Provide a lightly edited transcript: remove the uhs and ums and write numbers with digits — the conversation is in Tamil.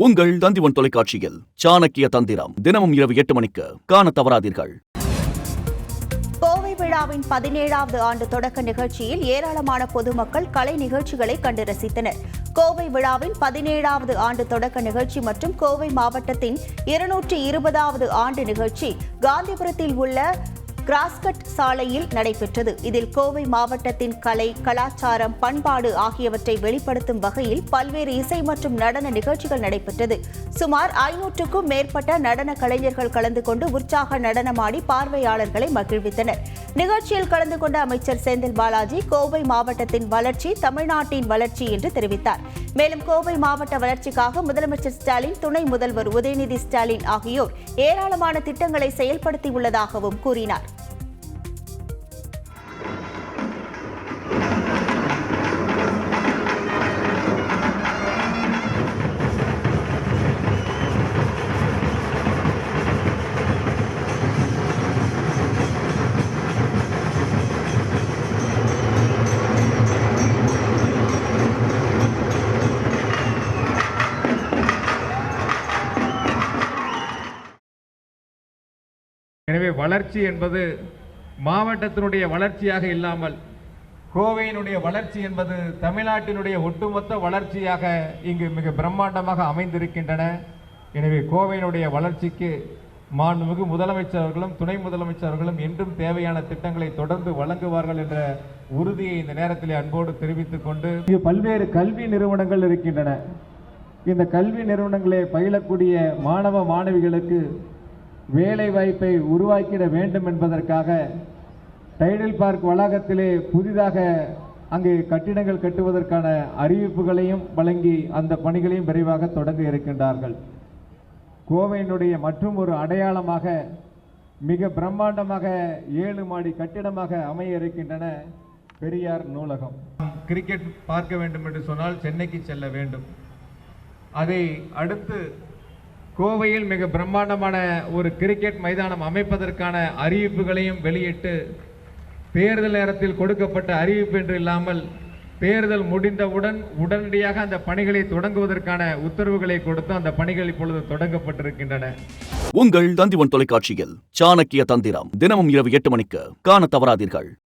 உங்கள் தந்திவன் தொலைக்காட்சியில் சாணக்கிய தந்திரம் தினமும் இரவு 8 மணிக்கு காண தவறாதீர்கள். கோவை விழாவின் 17வது ஆண்டு தொடக்க நிகழ்ச்சியில் ஏராளமான பொதுமக்கள் கலை நிகழ்ச்சிகளை கண்டு ரசித்தனர். கோவை விழாவின் 17வது ஆண்டு தொடக்க நிகழ்ச்சி மற்றும் கோவை மாவட்டத்தின் 220வது ஆண்டு நிகழ்ச்சி காந்திபுரத்தில் உள்ள கிராஸ்கட் சாலையில் நடைபெற்றது. இதில் கோவை மாவட்டத்தின் கலை, கலாச்சாரம், பண்பாடு ஆகியவற்றை வெளிப்படுத்தும் வகையில் பல்வேறு இசை மற்றும் நடன நிகழ்ச்சிகள் நடைபெற்றது. சுமார் 500க்கும் மேற்பட்ட நடன கலைஞர்கள் கலந்து கொண்டு உற்சாக நடனமாடி பார்வையாளர்களை மகிழ்வித்தனர். நிகழ்ச்சியில் கலந்து கொண்ட அமைச்சர் செந்தில் பாலாஜி, கோவை மாவட்டத்தின் வளர்ச்சி தமிழ்நாட்டின் வளர்ச்சி என்று தெரிவித்தார். மேலும் கோவை மாவட்ட வளர்ச்சிக்காக முதலமைச்சர் ஸ்டாலின், துணை முதல்வர் உதயநிதி ஸ்டாலின் ஆகியோர் ஏராளமான திட்டங்களை செயல்படுத்தியுள்ளதாகவும் கூறினார். எனவே வளர்ச்சி என்பது மாவட்டத்தினுடைய வளர்ச்சியாக இல்லாமல் கோவையினுடைய வளர்ச்சி என்பது தமிழ்நாட்டினுடைய ஒட்டுமொத்த வளர்ச்சியாக இங்கு மிக பிரம்மாண்டமாக அமைந்திருக்கின்றன. எனவே கோவையினுடைய வளர்ச்சிக்கு மாண்புமிகு முதலமைச்சர் அவர்களும் துணை முதலமைச்சர் அவர்களும் என்றும் தேவையான திட்டங்களை தொடர்ந்து வழங்குவார்கள் என்ற உறுதியை இந்த நேரத்தில் அன்போடு தெரிவித்துக் கொண்டு, இங்கு பல்வேறு கல்வி நிறுவனங்கள் இருக்கின்றன. இந்த கல்வி நிறுவனங்களை பயிலக்கூடிய மாணவ மாணவிகளுக்கு வேலை வாய்ப்பை உருவாக்கிட வேண்டும் என்பதற்காக டைடல் பார்க் வளாகத்திலே புதிதாக அங்கு கட்டிடங்கள் கட்டுவதற்கான அறிவிப்புகளையும் வழங்கி அந்த பணிகளையும் விரைவாக தொடங்க இருக்கின்றார்கள். கோவையினுடைய மற்றும் ஒரு அடையாளமாக மிக பிரம்மாண்டமாக 7 மாடி கட்டிடமாக அமைய இருக்கின்றன பெரியார் நூலகம். கிரிக்கெட் பார்க்க வேண்டும் என்று சொன்னால் சென்னைக்கு செல்ல வேண்டும். அதை அடுத்து கோவையில் மிக பிரம்மாண்டமான ஒரு கிரிக்கெட் மைதானம் அமைப்பதற்கான அறிவிப்புகளையும் வெளியிட்டு, தேர்தல் நேரத்தில் கொடுக்கப்பட்ட அறிவிப்பு என்று இல்லாமல் தேர்தல் முடிந்தவுடன் உடனடியாக அந்த பணிகளை தொடங்குவதற்கான உத்தரவுகளை கொடுத்து அந்த பணிகள் இப்பொழுது தொடங்கப்பட்டிருக்கின்றன. உங்கள் தந்திவன் தொலைக்காட்சியில் சாணக்கிய தந்திரம் தினமும் இரவு 8 மணிக்கு காண தவறாதீர்கள்.